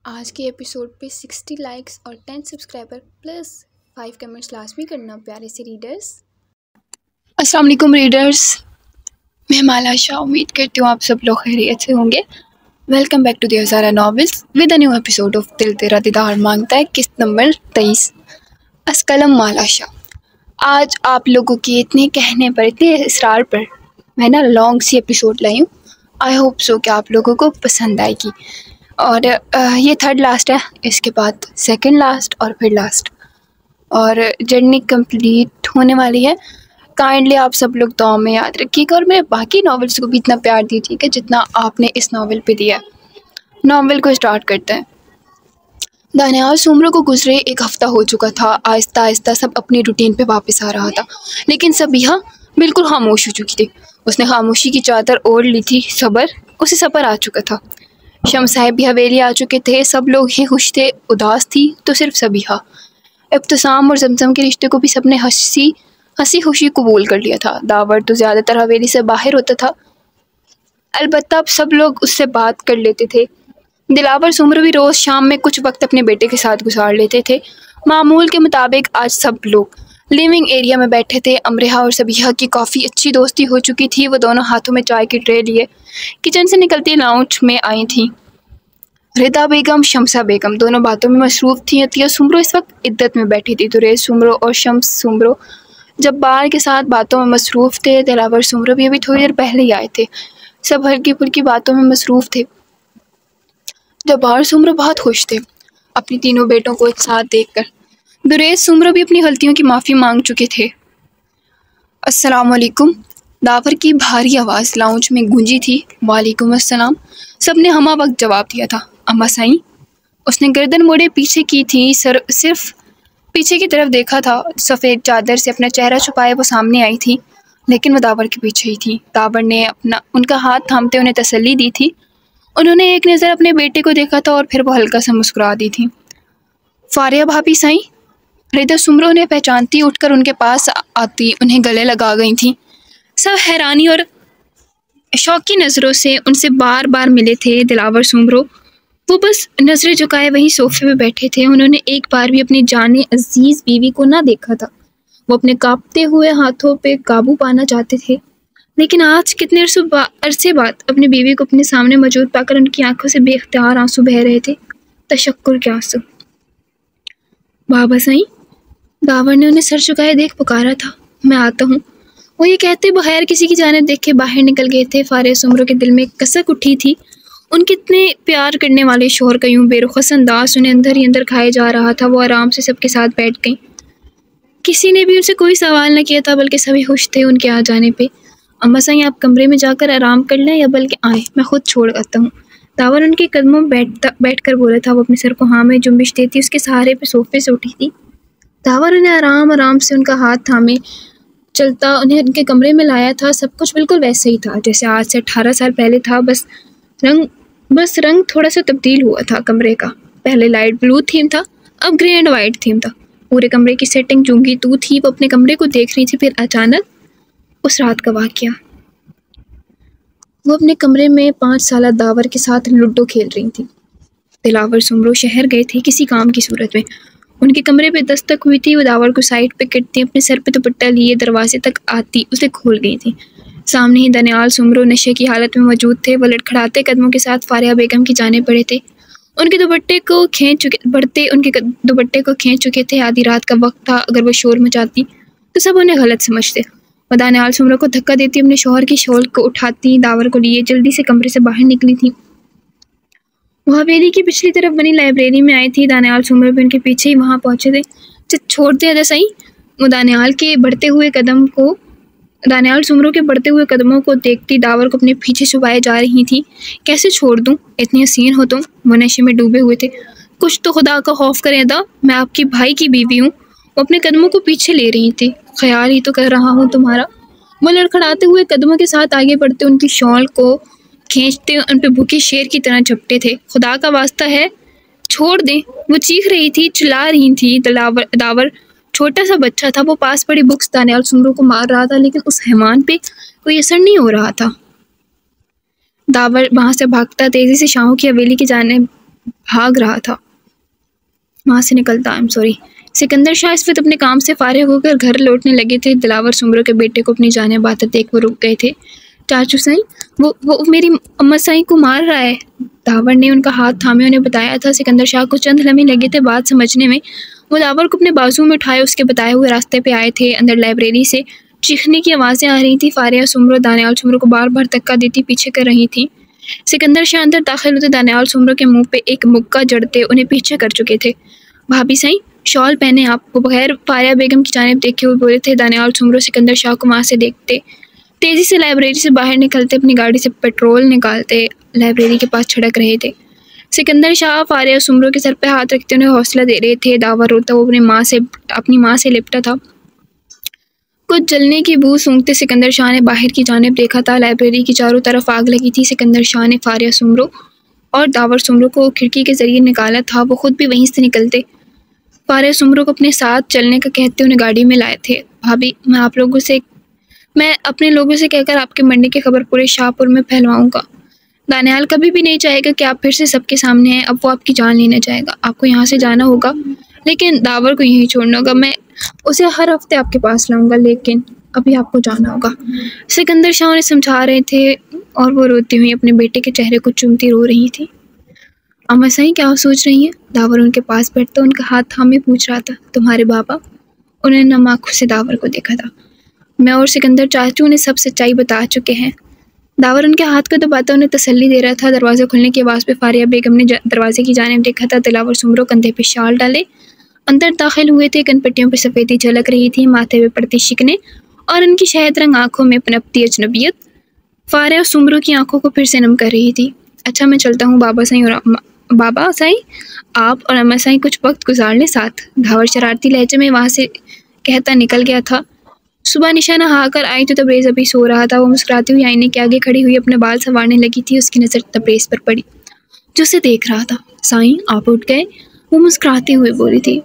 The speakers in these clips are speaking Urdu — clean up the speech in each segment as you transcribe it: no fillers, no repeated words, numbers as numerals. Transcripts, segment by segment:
آج کے ایپیسوڈ پہ 60 لائکس اور 10 سبسکرائبر پلس 5 کمنٹس لازمی کرنا پیارے سے ریڈرز۔ السلام علیکم ریڈرز، میں مالا شاہ امید کرتی ہوں آپ سب لوگ خیریت سے ہوں گے۔ Welcome back to the Hazara novels with a new episode of Dil Tera دیدار مانگتا ہے، قسط نمبر 23۔ از قلم مالا شاہ۔ آج آپ لوگوں کی اتنے کہنے پر، اتنے اصرار پر میں لانگ سی ایپیسوڈ لائی ہوں۔ آئی ہوپ سو کہ آپ لوگوں کو پسند آئے گی، اور یہ تھرڈ لاسٹ ہے، اس کے بعد سیکنڈ لاسٹ اور پھر لاسٹ، اور جرنی کمپلیٹ ہونے والی ہے۔ کائنڈلی آپ سب لوگ دعاؤں میں یاد رکھیے گا، اور میرے باقی ناولس کو بھی اتنا پیار دیجیے گا جتنا آپ نے اس ناول پہ دیا ہے۔ ناول کو اسٹارٹ کرتے ہیں۔ دانیال سومرو کو گزرے ایک ہفتہ ہو چکا تھا۔ آہستہ آہستہ سب اپنی روٹین پہ واپس آ رہا تھا، لیکن سبیہا بالکل خاموش ہو چکی تھی۔ اس نے خاموشی کی چادر اوڑھ لی تھی۔ اسے صبر آ چکا تھا۔ شمس صاحب بھی حویلی آ چکے تھے۔ سب لوگ ہی خوش تھے، اداس تھی تو صرف سبیہا۔ ابتسام اور زمزم کے رشتے کو بھی سب نے ہنسی خوشی قبول کر لیا تھا۔ داور تو زیادہ تر حویلی سے باہر ہوتا تھا، البتہ اب سب لوگ اس سے بات کر لیتے تھے۔ دلاور سومرو بھی روز شام میں کچھ وقت اپنے بیٹے کے ساتھ گزار لیتے تھے۔ معمول کے مطابق آج سب لوگ لیونگ ایریا میں بیٹھے تھے۔ امرہا اور سبیہا کی کافی اچھی دوستی ہو چکی تھی۔ وہ دونوں ہاتھوں میں چائے کی ٹرے لیے کچن سے نکلتی لاؤنج میں آئی تھیں۔ ردا بیگم، شمسہ بیگم دونوں باتوں میں مصروف تھیں۔ عطیہ سومرو اس وقت عدت میں بیٹھی تھی۔ دریز سومرو اور شمس سومرو جبار کے ساتھ باتوں میں مصروف تھے۔ دلاور سومرو بھی ابھی تھوڑی دیر پہلے ہی آئے تھے۔ سب ہلکی پھلکی باتوں میں مصروف تھے۔ جبار سومرو بہت خوش تھے اپنی تینوں بیٹوں کو ایک ساتھ دیکھ کر۔ دریز سومرو بھی اپنی غلطیوں کی معافی مانگ چکے تھے۔ السلام علیکم، داور کی بھاری آواز لاؤنج میں گونجی تھی۔ وعلیکم السلام، سب نے ہمہ وقت جواب دیا تھا۔ اماں سائیں، اس نے گردن موڑے پیچھے کی تھی، صرف پیچھے کی طرف دیکھا تھا۔ سفید چادر سے اپنا چہرہ چھپائے وہ سامنے آئی تھی، لیکن وہ داور کے پیچھے ہی تھی۔ داور نے ان کا ہاتھ تھامتے انہیں تسلی دی تھی۔ انہوں نے ایک نظر اپنے بیٹے کو دیکھا تھا اور پھر وہ ہلکا سا مسکرا دی تھی۔ فاریہ بھابی سائیں، ردا سومرو نے پہچانتی اٹھ کر ان کے پاس آتی انہیں گلے لگا گئی تھیں۔ سب حیرانی اور شوق کی نظروں سے ان سے بار بار ملے تھے۔ دلاور سومرو وہ بس نظریں جھکائے وہیں صوفے پہ بیٹھے تھے۔ انہوں نے ایک بار بھی اپنی جان عزیز بیوی کو نہ دیکھا تھا۔ وہ اپنے کانپتے ہوئے ہاتھوں پہ قابو پانا چاہتے تھے، لیکن آج کتنے عرصے بعد اپنی بیوی کو اپنے سامنے موجود پا کر ان کی آنکھوں سے بے اختیار آنسو بہہ رہے تھے، تشکر کے آنسو۔ بابا سائیں، داور نے انہیں سر جھکائے دیکھ پکارا تھا۔ میں آتا ہوں، وہ یہ کہتے بغیر کسی کی جانب دیکھے باہر نکل گئے تھے۔ فاریہ سومرو کے دل میں ایک کسک اٹھی تھی۔ ان کے اتنے پیار کرنے والے شوہر کا یوں بے رخص انداز انہیں اندر ہی اندر کھائے جا رہا تھا۔ وہ آرام سے سب کے ساتھ بیٹھ گئیں۔ کسی نے بھی ان سے کوئی سوال نہ کیا تھا، بلکہ سبھی خوش تھے ان کے آ جانے پہ۔ اماں سائیں، آپ کمرے میں جا کر آرام کر لیں یا بلکہ آئیں، میں خود چھوڑ آتا ہوں۔ داور ان کے قدموں میں بیٹھ کر بولا تھا۔ وہ اپنے سر کو ہاں میں جنبش دیتی اس کے سہارے پہ صوفے سے اٹھی تھی۔ داور انہیں آرام سے ان کا ہاتھ تھامے چلتا انہیں ان کے کمرے میں لایا تھا۔ سب کچھ بالکل ویسے ہی تھا جیسے آج سے 18 سال پہلے تھا، بس رنگ تھوڑا سا تبدیل ہوا تھا کمرے کا۔ پہلے لائٹ بلو تھیم تھا، اب گرے اینڈ وائٹ تھیم تھا۔ پورے کمرے کی سیٹنگ چونگی تو تھی۔ وہ اپنے کمرے کو دیکھ رہی تھی، پھر اچانک اس رات کا واقعہ۔ وہ اپنے کمرے میں 5 سالہ داور کے ساتھ لوڈو کھیل رہی تھی۔ دلاور سومرو شہر گئے تھے کسی کام کی صورت میں۔ ان کے کمرے پہ دستک ہوئی تھی۔ وہ داور کو سائڈ پہ کرتی اپنے سر پہ دوپٹہ لیے دروازے تک آتی اسے کھول گئی تھی۔ سامنے ہی دانیال سومرو نشے کی حالت میں موجود تھے۔ وہ لڑکھڑاتے قدموں کے ساتھ فاریہ بیگم کی جانب بڑھے تھے، ان کے دوپٹے کو کھینچ چکے تھے۔ آدھی رات کا وقت تھا، اگر وہ شور مچاتی تو سب انہیں غلط سمجھتے۔ وہ دانیال سومرو کو دھکا دیتی اپنے شوہر کی شال کو اٹھاتی داور کو لیے جلدی سے کمرے سے باہر نکلی تھی۔ وہ حویلی کی پچھلی طرف بنی لائبریری میں آئی تھی۔ دانیال سومرو بھی ان کے پیچھے ہی وہاں پہنچے تھے۔ چھوڑ دے ادا سائیں، وہ دانیال سومرو کے بڑھتے ہوئے قدموں کو دیکھتی داور کو اپنے پیچھے چھپائے جا رہی تھی۔ کیسے چھوڑ دوں، اتنی حسین ہو تم۔ وہ نشے میں ڈوبے ہوئے تھے۔ کچھ تو خدا کا خوف کریں ادا، میں آپ کی بھائی کی بیوی ہوں۔ وہ اپنے قدموں کو پیچھے لے رہی تھی۔ خیال ہی تو کر رہا ہوں تمہارا۔ وہ لڑکھڑاتے ہوئے قدموں کے ساتھ آگے بڑھتے ان کی شال کو کھینچتے ان پہ بھوکے شیر کی طرح جھپٹے تھے۔ خدا کا واسطہ ہے چھوڑ دیں، وہ چیخ رہی تھی، چلا رہی تھی۔ داور چھوٹا سا بچہ تھا، وہ پاس پڑی بکس دانیال سومرو کو مار رہا تھا، لیکن اس حیوان پہ کوئی اثر نہیں ہو رہا تھا۔ داور وہاں سے بھاگتا تیزی سے شاہوں کی حویلی کی جانب بھاگ رہا تھا وہاں سے نکلتا. I am sorry. Sikandar Shah اس وقت اپنے کام سے فارغ ہو کر گھر لوٹنے لگے تھے. دلاور سمرو کے بیٹے کو اپنی جانب آتے دیکھ وہ رک گئے تھے. چاچو سائیں، وہ میری اماں سائیں کو مار رہا ہے. داور نے ان کا ہاتھ تھامے انہیں بتایا تھا. سکندر شاہ کو چند لمحے لگے تھے بات سمجھنے میں. وہ داور کو اپنے بازو میں اٹھائے اس کے بتائے ہوئے راستے پہ آئے تھے. اندر لائبریری سے چیخنے کی آوازیں آ رہی تھیں. فاریہ سمرو دانیال سمرو کو بار بار دھکا دیتی پیچھے کر رہی تھیں. سکندر شاہ اندر داخل ہوتے دانیال سمرو کے منہ پہ ایک مکہ جڑتے انہیں پیچھے کر چکے تھے. بھابھی سائیں، شال پہنے آپ. وہ بغیر فاریہ بیگم کی جانب دیکھے ہوئے بولے تھے. دانیال سمرو سکندر شاہ کو وہاں سے دیکھتے تیزی سے لائبریری سے باہر نکلتے اپنی گاڑی سے پیٹرول نکالتے لائبریری کے پاس چھڑک رہے تھے. سکندر شاہ فاریہ سمرو کے سر پہ ہاتھ رکھتے انہیں حوصلہ دے رہے تھے. داور روتا وہ اپنی ماں سے لپٹا تھا. کچھ جلنے کی بو سونگھتے سکندر شاہ نے باہر کی جانب دیکھا تھا. لائبریری کی چاروں طرف آگ لگی تھی. سکندر شاہ نے فاریہ سمرو اور داور سمرو کو کھڑکی کے ذریعے نکالا تھا. وہ خود بھی وہیں سے نکلتے فاریہ سمرو کو اپنے ساتھ چلنے کا کہتے انہیں گاڑی میں لائے تھے. بھابھی، میں اپنے لوگوں سے کہہ کر آپ کے مرنے کی خبر پورے شاہ پور میں پھیلواؤں گا. دانیال کبھی بھی نہیں چاہے گا کہ آپ پھر سے سب کے سامنے ہیں. اب وہ آپ کی جان لینا چاہے گا. آپ کو یہاں سے جانا ہوگا لیکن داور کو یہیں چھوڑنا ہوگا. میں اسے ہر ہفتے آپ کے پاس لاؤں گا لیکن ابھی آپ کو جانا ہوگا. سکندر شاہ انہیں سمجھا رہے تھے اور وہ روتی ہوئی اپنے بیٹے کے چہرے کو چومتی رو رہی تھی. اماں سائیں کیا سوچ رہی ہیں؟ داور ان کے پاس بیٹھتا ان کا ہاتھ تھامے پوچھ رہا تھا. تمہارے بابا. انہوں نے نم آنکھوں سے داور کو دیکھا تھا. میں اور سکندر چاچو انہیں سب سچائی بتا چکے ہیں. داور ان کے ہاتھ کو دباتا انہیں تسلی دے رہا تھا. دروازہ کھلنے کی آواز پہ فاریہ بیگم نے دروازے کی جانب دیکھا تھا. دلاور سمرو کندھے پہ شال ڈالے اندر داخل ہوئے تھے. کن پٹیوں پہ سفیدی جھلک رہی تھی. ماتھے پہ پڑتی شکنیں اور ان کی شہد رنگ آنکھوں میں پنپتی اجنبیت فاریہ سمرو کی آنکھوں کو پھر سے نم کر رہی تھی. اچھا میں چلتا ہوں بابا سائیں، آپ اور اماں سائیں کچھ وقت گزار لیں ساتھ. داور شرارتی لہجے میں وہاں سے کہتا نکل گیا تھا. صبح نشا نہا کر آئی تو تبریز ابھی سو رہا تھا. وہ مسکراتی ہوئی آئینے کے آگے کھڑی ہوئی اپنے بال سنوارنے لگی تھی. اس کی نظر تبریز پر پڑی جو اسے دیکھ رہا تھا. سائیں آپ اٹھ گئے؟ وہ مسکراتے ہوئے بولی تھی.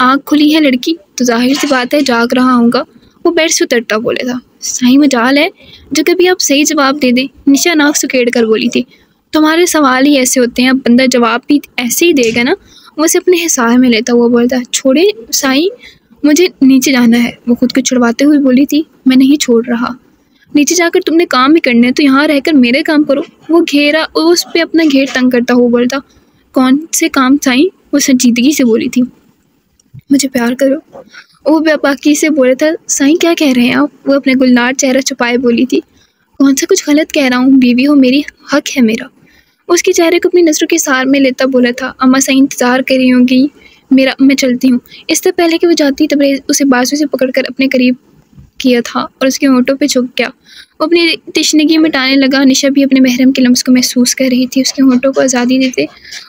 آنکھ کھلی ہے لڑکی تو ظاہر سی بات ہے جاگ رہا ہوں گا. وہ بیڈ سے اترتا بولے تھا. سائیں مجال ہے جو کبھی آپ صحیح جواب دے دیں. نشا ناک سکیڑ کر بولی تھی. تمہارے سوال ہی ایسے ہوتے ہیں. اب بندہ جواب بھی ایسے ہی دے گا نا. وہ اسے اپنے حصار میں لیتا ہوا بولتا. چھوڑے سائیں، مجھے نیچے جانا ہے. وہ خود کو چھڑواتے ہوئے بولی تھی. میں نہیں چھوڑ رہا. نیچے جا کر تم نے کام بھی کرنا ہے تو یہاں رہ کر میرے کام کرو. وہ اس پہ اپنا گھیر تنگ کرتا ہوا بولتا. کون سے کام سائیں؟ وہ سنجیدگی سے بولی تھی. مجھے پیار کرو. وہ بے باکی سے بولا تھا. سائیں کیا کہہ رہے ہیں آپ؟ وہ اپنے گلنار چہرہ چھپائے بولی تھی. کون سا کچھ غلط کہہ رہا ہوں؟ بیوی ہو میری، حق ہے میرا. اس کے چہرے کو اپنی نظروں کے سار میں لیتا بولا تھا. اماں سائیں انتظار کر رہی ہوں گی میرا، میں چلتی ہوں. اس سے پہلے کہ وہ جاتی تبریز اسے بازو سے پکڑ کر اپنے قریب کیا تھا اور اس کے ہونٹوں پہ جھک گیا. وہ اپنی تشنگی مٹانے لگا. نشا بھی اپنے محرم کے لمس کو محسوس کر رہی تھی. اس کے ہونٹوں کو آزادی دیتے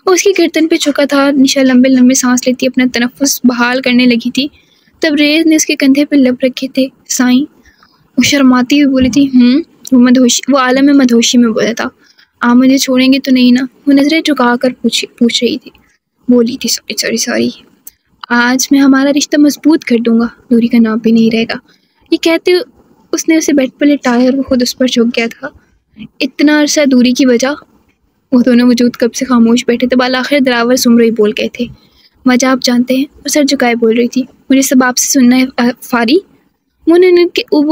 وہ اس کی گردن پہ جھکا تھا. نشا لمبے لمبے سانس لیتی اپنا تنفس بحال کرنے لگی تھی. تبریز نے اس کے کندھے پہ لب رکھے تھے. سائیں، وہ شرماتی ہوئی بولی تھی. وہ عالم مدہوشی میں بولا تھا. آپ مجھے چھوڑیں گے تو نہیں نا؟ وہ نظریں جھکا کر پوچھ رہی تھی. بولی تھی سوری آج میں ہمارا رشتہ مضبوط کر دوں گا. دوری کا نام بھی نہیں رہے گا. یہ کہتے اس نے اسے بیڈ پر لٹایا اور وہ خود اس پر جھک گیا تھا. اتنا عرصہ دوری کی وجہ؟ وہ دونوں وجود کب سے خاموش بیٹھے تھے. بالآخر دلاور سمرو ہی بول گئے تھے. وجہ آپ جانتے ہیں؟ وہ سر جھکائے بول رہی تھی. مجھے سب آپ سے سننا ہے فاری. وہ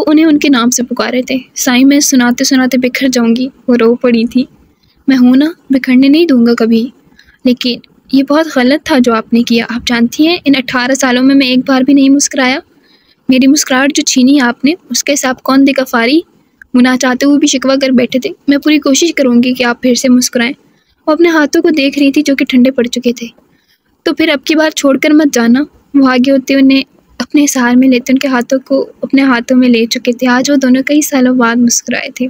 انہیں ان کے نام سے پکارے تھے. سائیں میں سناتے سناتے بکھر جاؤں گی. وہ رو پڑی تھی. میں ہوں نا، بکھرنے نہیں دوں گا کبھی. لیکن یہ بہت غلط تھا جو آپ نے کیا. آپ جانتی ہیں ان 18 سالوں میں ایک بار بھی نہیں مسکرایا. میری مسکراہٹ جو چھینی آپ نے اس کا حساب کون دے گا فاری؟ وہ نہ چاہتے ہوئے بھی شکوہ کر بیٹھے تھے. میں پوری کوشش کروں گی کہ آپ پھر سے مسکرائیں. وہ اپنے ہاتھوں کو دیکھ رہی تھی جو کہ ٹھنڈے پڑ چکے تھے. تو پھر اب کی بار چھوڑ کر مت جانا. وہ آگے ہوتے انہیں اپنے حصار میں لیتے ان کے ہاتھوں کو اپنے ہاتھوں میں لے چکے تھے. آج وہ دونوں کئی سالوں بعد مسکرائے تھے.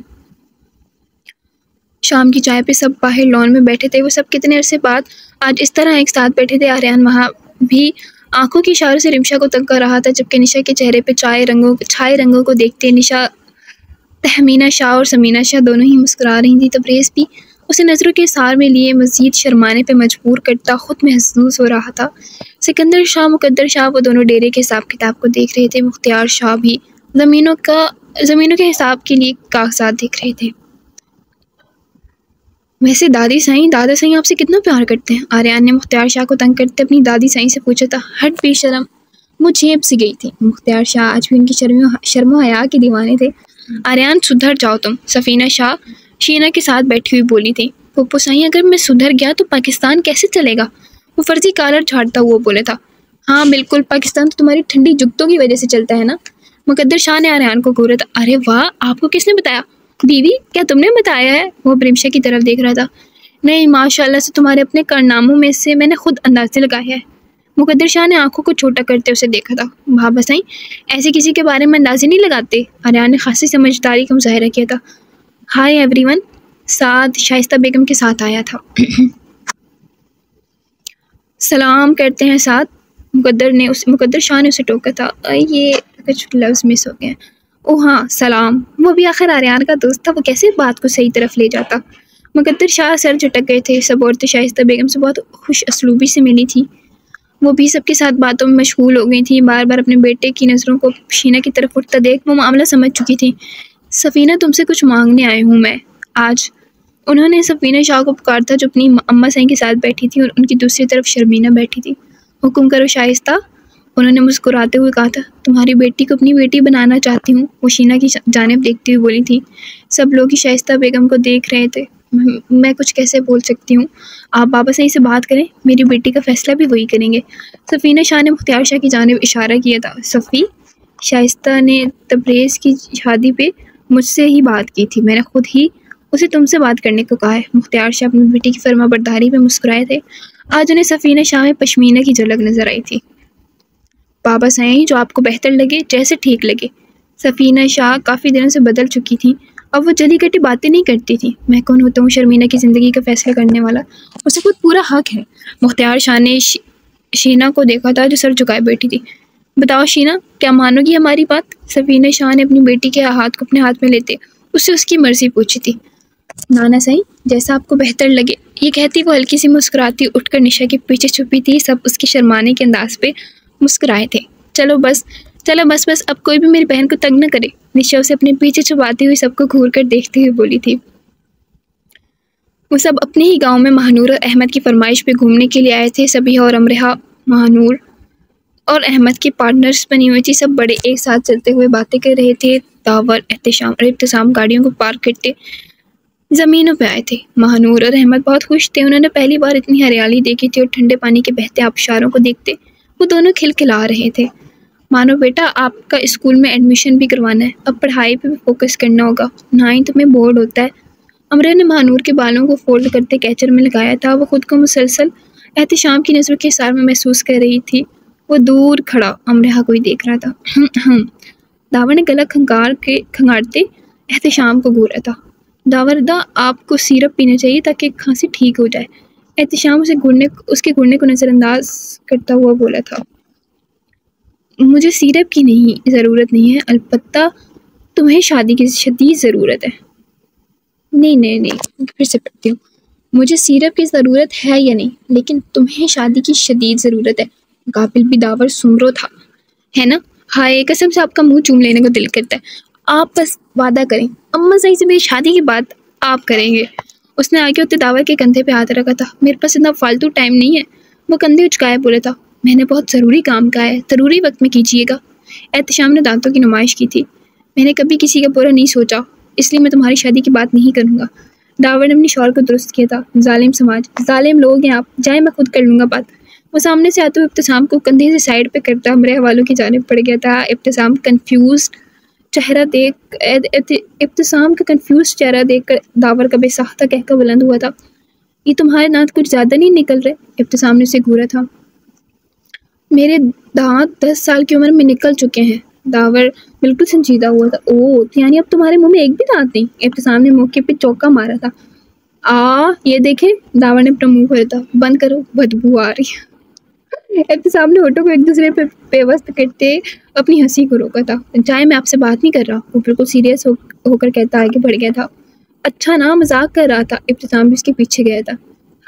شام کی چائے پہ سب باہر لان میں بیٹھے تھے. وہ سب کتنے عرصے بعد آج اس طرح ایک ساتھ بیٹھے تھے. آریان وہاں بھی آنکھوں کی اشاروں سے رمشا کو تنگ کر رہا تھا جبکہ نشا کے چہرے پہ چھائے رنگوں کو دیکھتے نشا، تہمینہ شاہ اور سمینہ شاہ دونوں ہی مسکرا رہی تھیں. تبریز بھی اسے نظروں کے سار میں لیے مزید شرمانے پہ مجبور کرتا خود محسوس ہو رہا تھا. سکندر شاہ، مقدر شاہ وہ دونوں ڈیرے کے حساب کتاب کو دیکھ رہے تھے. مختار شاہ بھی زمینوں کے حساب کے لیے کاغذات دیکھ رہے تھے. ویسے دادی سائیں دادا سائیں آپ سے کتنا پیار کرتے ہیں؟ آریان نے مختار شاہ کو تنگ کرتے اپنی دادی سائیں سے پوچھا تھا۔ ہٹ بے شرم، وہ چیپ سی گئی تھی۔ مختار شاہ آج بھی ان کی شرم و حیا کے دیوانے تھے۔ آریان سدھر جاؤ تم، سفینہ شاہ شینا کے ساتھ بیٹھی ہوئی بولی تھی۔ پھپھو سائیں اگر میں سدھر گیا تو پاکستان کیسے چلے گا؟ وہ فرضی کالر جھاڑتا ہوا بولا تھا۔ ہاں بالکل، پاکستان تو تمہاری ٹھنڈی جگتوں کی وجہ سے چلتا ہے نا۔ مقدر شاہ نے آریان کو گھورا تھا۔ ارے واہ، آپ کو کس نے بتایا؟ بیوی، کیا تم نے بتایا ہے؟ وہ برمشا کی طرف دیکھ رہا تھا۔ نہیں، ماشاء اللہ سے تمہارے اپنے کارناموں میں سے میں نے خود اندازے لگایا ہے۔ مقدر شاہ نے آنکھوں کو چھوٹا کرتے اسے دیکھا تھا۔ بابا سائیں ایسے کسی کے بارے میں اندازے نہیں لگاتے۔ آریان نے خاصی سمجھداری کا مظاہرہ کیا تھا۔ ہائی ایوری ون، سعد شائستہ بیگم کے ساتھ آیا تھا۔ سلام کرتے ہیں سعد، مقدر شاہ نے اسے ٹوکا تھا۔ یہ کچھ لفظ مس ہو گئے۔ او ہاں سلام، وہ بھی آخر آریان کا دوست تھا، وہ کیسے بات کو صحیح طرف لے جاتا۔ مقدر شاہ سر جھٹک گئے تھے۔ سب عورتیں شائستہ بیگم سے بہت خوش اسلوبی سے ملی تھیں۔ وہ بھی سب کے ساتھ باتوں میں مشغول ہو گئی تھیں۔ بار بار اپنے بیٹے کی نظروں کو شینا کی طرف اٹھتا دیکھ وہ معاملہ سمجھ چکی تھی۔ سفینہ، تم سے کچھ مانگنے آئی ہوں میں آج۔ انہوں نے سفینہ شاہ کو پکارا تھا جو اپنی اماں سائیں کے ساتھ بیٹھی تھی اور ان کی دوسری طرف شرمینہ بیٹھی تھی۔ حکم کرو شائستہ، انہوں نے مسکراتے ہوئے کہا تھا۔ تمہاری بیٹی کو اپنی بیٹی بنانا چاہتی ہوں، وہ شینا کی جانب دیکھتی ہوئی بولی تھی۔ سب لوگ ہی شائستہ بیگم کو دیکھ رہے تھے۔ میں کچھ کیسے بول سکتی ہوں؟ آپ بابا سائیں سے بات کریں، میری بیٹی کا فیصلہ بھی وہی کریں گے۔ سفینہ شاہ نے مختار شاہ کی جانب اشارہ کیا تھا۔ صفی، شائستہ نے تبریز کی شادی پہ مجھ سے ہی بات کی تھی، میں نے خود ہی اسے تم سے بات کرنے کو کہا ہے۔ مختار شاہ اپنی بیٹی کی فرما برداری پہ مسکرائے تھے۔ آج انہیں سفینہ شاہ میں پشمینہ کی جھلک نظر آئی تھی۔ بابا سائیں، جو آپ کو بہتر لگے، جیسے ٹھیک لگے۔ سفینہ شاہ کافی دنوں سے بدل چکی تھیں، اب وہ جلی کٹی باتیں نہیں کرتی تھیں۔ میں کون ہوتا ہوں شرمینہ کی زندگی کا فیصلہ کرنے والا؟ اسے خود پورا حق ہے۔ مختار شاہ نے شینا کو دیکھا تھا جو سر جھکائے بیٹھی تھی۔ بتاؤ شینا، کیا مانو گی ہماری بات؟ سفینہ شاہ نے اپنی بیٹی کے ہاتھ کو اپنے ہاتھ میں لیتے اس سے اس کی مرضی پوچھی تھی۔ نانا سائیں، جیسا آپ کو بہتر لگے، یہ کہتی وہ ہلکی سی مسکراتی اٹھ کر نشا کے پیچھے چھپی تھی۔ سب اس کے شرمانے کے انداز پہ مسکرائے تھے۔ چلو بس اب کوئی بھی میری بہن کو تنگ نہ کرے، نشا اسے اپنے پیچھے چھپاتی ہوئی سب کو گھور کر دیکھتے ہوئے بولی تھی۔ وہ سب اپنے ہی گاؤں میں مہنور اور احمد کی فرمائش پہ گھومنے کے لیے آئے تھے۔ سبیہ اور امرہا مہنور اور احمد کی پارٹنرز بنی ہوئی تھی۔ سب بڑے ایک ساتھ چلتے ہوئے باتیں کر رہے تھے۔ داور، احتشام اور ابتسام گاڑیوں کو پارک کرتے زمینوں پہ آئے تھے۔ مہنور اور احمد بہت خوش تھے، انہوں نے پہلی بار اتنی ہریالی دیکھی تھی اور ٹھنڈے پانی کے بہتے آبشاروں کو دیکھتے وہ دونوں کھلکھلا رہے تھے۔ مانو بیٹا، آپ کا اسکول میں ایڈمیشن بھی کروانا ہے، اب پڑھائی پہ بھی فوکس کرنا ہوگا، نہ ہی تمہیں بورڈ ہوتا ہے۔ امرہ نے مہنور کے بالوں کو فولڈ کرتے کیچر میں لگایا تھا۔ وہ خود کو مسلسل احتشام کی نظروں کے حصار میں محسوس کر رہی تھی۔ وہ دور کھڑا امرہ کو ہی دیکھ رہا تھا۔ داور نے گلا کھنگارتے احتشام کو گھورا تھا۔ داور دا، آپ کو سیرپ پینا چاہیے تاکہ کھانسی ٹھیک ہو جائے۔ احتشام اس کے گھرنے کو نظر انداز کرتا ہوا بولا تھا۔ مجھے سیرپ کی ضرورت نہیں ہے، البتہ تمہیں شادی کی شدید ضرورت ہے۔ نہیں، پھر سے پڑھتی ہوں۔ مجھے سیرپ کی ضرورت ہے یا نہیں، لیکن تمہیں شادی کی شدید ضرورت ہے۔ قابل بھی داور سمرو تھا، ہے نا؟ ہائے، قسم سے آپ کا منہ چوم لینے کو دل کرتا ہے۔ آپ بس وعدہ کریں، اماں صحیح سے میری شادی کی بات آپ کریں گے۔ اس نے آگے ہوتے داور کے کندھے پہ ہاتھ رکھا تھا۔ میرے پاس اتنا فالتو ٹائم نہیں ہے۔ وہ کندھے اچکائے بولا تھا۔ میں نے بہت ضروری کام کہا ہے، ضروری وقت میں کیجیے گا۔ احتشام نے دانتوں کی نمائش کی تھی۔ میں نے کبھی کسی کا برا نہیں سوچا، اس لیے میں تمہاری شادی کی بات نہیں کروں گا۔ داور نے اپنی شور کو درست کیا تھا۔ ظالم سماج، ظالم لوگ ہیں آپ، جائیں میں خود کر لوں گا بات۔ وہ سامنے سے آتے ہوئے ابتسام کو کندھے سے سائڈ پہ کرتا امرہ والوں کی جانب پڑ گیا تھا۔ ابتسام کا کنفیوز چہرہ دیکھ کر داور کا بے ساختہ کہکا بلند ہوا تھا۔ یہ تمہارے دانت کچھ زیادہ نہیں نکل رہے؟ ابتسام نے اسے گھورا تھا۔ میرے دانت 10 سال کی عمر میں نکل چکے ہیں۔ داور بالکل سنجیدہ ہوا تھا۔ اوہ، یعنی اب تمہارے منہ میں ایک بھی دانت نہیں؟ ابتسام نے موقع پہ چوکا مارا تھا۔ یہ دیکھیں، داور نے اپنا منہ کھولا تھا۔ بند کرو، بدبو آ رہی۔ ابتسام نے ہونٹوں کو ایک دوسرے پہ پیوست کرتے اپنی ہنسی کو روکا تھا۔ جائے، میں آپ سے بات نہیں کر رہا، وہ بالکل سیریس ہو کر کہتا آگے بڑھ گیا تھا۔ اچھا نا، مذاق کر رہا تھا۔ ابتسام بھی اس کے پیچھے گیا تھا۔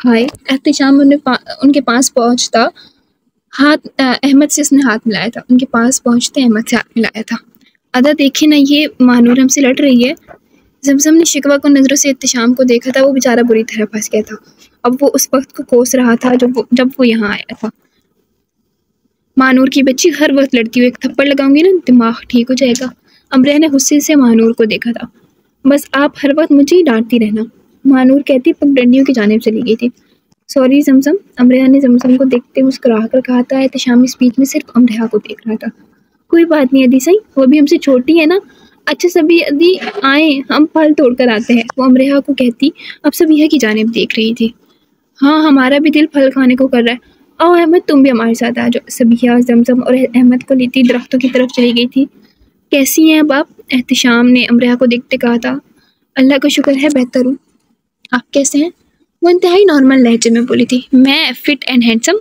ہائے، احتشام ان کے پاس پہنچتا احمد سے اس نے ہاتھ ملایا تھا۔ ان کے پاس پہنچتے احمد سے ہاتھ ملایا تھا۔ ادا دیکھیں نا، یہ مہنور ہم سے لڑ رہی ہے۔ زمزم نے شکوہ کو نظروں سے احتشام کو دیکھا تھا. وہ بیچارہ بری طرح پھنس گیا تھا. اب وہ اس وقت کو کوس رہا تھا جب وہ یہاں آیا تھا. مانور کی بچی، ہر وقت لڑتی ہوئی ایک تھپڑ لگاؤں گی نا دماغ ٹھیک ہو جائے گا. امرہ نے غصے سے مانور کو دیکھا تھا. بس آپ ہر وقت مجھے ہی ڈانٹتی رہنا، مانور کہتی پگڈنڈیوں کی جانب چلی گئی تھی. سوری زمزم، امرہ نے زمزم کو دیکھتے مسکرا کر کہا تھا. احتشامی اسپیچ میں صرف امرہ کو دیکھ رہا تھا. کوئی بات نہیں ادی سئی، وہ بھی ہم سے چھوٹی ہے نا. اچھا سبھی ادی آئیں، ہم پھل توڑ کر آتے ہیں، وہ امرہ کو کہتی اب سبیہ کی جانب دیکھ رہی تھی. ہاں ہمارا بھی دل پھل کھانے کو کر رہا ہے. او احمد تم بھی ہمارے ساتھ آ جاؤ. سبیہ زمزم اور احمد کو لیتی درختوں کی طرف چلی گئی تھی. کیسی ہیں اب آپ؟ احتشام نے امرہ کو دیکھتے کہا تھا. اللہ کا شکر ہے بہتر ہوں. آپ کیسے ہیں؟ وہ انتہائی نارمل لہجے میں بولی تھی. میں فٹ اینڈ ہینڈسم.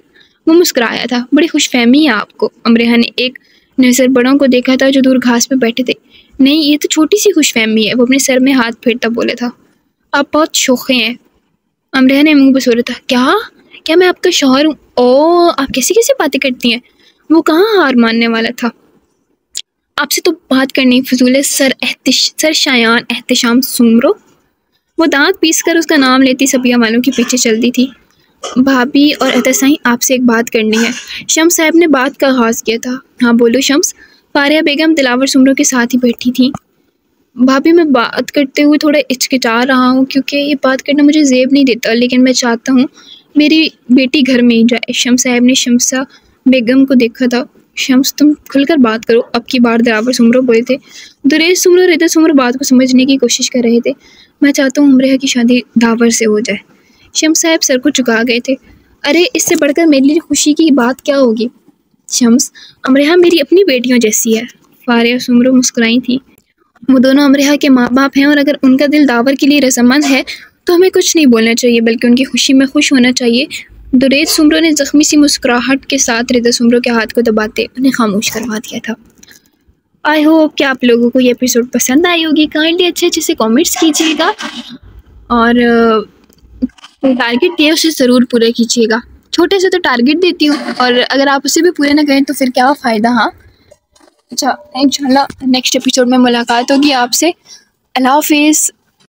وہ مسکرایا تھا. بڑی خوش فہمی ہے آپ کو. امرہ نے ایک نظر بڑوں کو دیکھا تھا جو دور گھاس پہ بیٹھے تھے. نہیں یہ تو چھوٹی سی خوش فہمی ہے. وہ اپنے سر میں ہاتھ پھیرتا بولے تھا. آپ بہت شوخے ہیں. امرہ نے منہ بسورا تھا. کیا میں آپ کا شوہر ہوں؟ او آپ کیسی باتیں کرتی ہیں. وہ کہاں ہار ماننے والا تھا. آپ سے تو بات کرنی فضول ہے سر شایان احتشام سومرو. وہ دانت پیس کر اس کا نام لیتی سبیہ والوں کے پیچھے چلتی تھی. بھابھی اور احتسائیں آپ سے ایک بات کرنی ہے. شمس صاحب نے بات کا آغاز کیا تھا. ہاں بولو شمس. فاریہ بیگم دلاور سومرو کے ساتھ ہی بیٹھی تھی. بھابھی میں بات کرتے ہوئے تھوڑا ہچکچا رہا ہوں کیونکہ یہ بات کرنا مجھے زیب نہیں دیتا، لیکن میں چاہتا ہوں میری بیٹی گھر میں ہی جائے. شمس صاحب نے شمسہ بیگم کو دیکھا تھا. شمس تم کھل کر بات کرو. اب کی بار دلاور سومرو بولے تھے. دریش سومرو اور رضا سومرو بات کو سمجھنے کی کوشش کر رہے تھے. میں چاہتا ہوں امرہ کی شادی داور سے ہو جائے. شمس صاحب سر کو چکا گئے تھے. ارے اس سے بڑھ کر میرے لیے خوشی کی بات کیا ہوگی. شمس امرہ میری اپنی بیٹیوں جیسی ہے. فاریہ سومرو مسکرائی تھی. وہ دونوں امرہ کے ماں باپ ہیں اور اگر ان کا دل داور کے لیے رضامند ہے تو ہمیں کچھ نہیں بولنا چاہیے بلکہ ان کی خوشی میں خوش ہونا چاہیے. دریج سومرو نے زخمی سی مسکراہٹ کے ساتھ رضا سومرو کے ہاتھ کو دباتے انہیں خاموش کروا دیا تھا. آئی ہوپ کہ آپ لوگوں کو یہ ایپیسوڈ پسند آئی ہوگی. کائنڈلی اچھے سے کامنٹس کیجیے گا اور ٹارگیٹ دیا اسے ضرور پورا کیجیے گا. چھوٹے سے تو ٹارگیٹ دیتی ہوں اور اگر آپ اسے بھی پورے نہ کریں تو پھر کیا فائدہ. ہاں اچھا انشاءاللہ نیکسٹ ایپیسوڈ میں ملاقات ہوگی آپ سے. اللہ حافظ.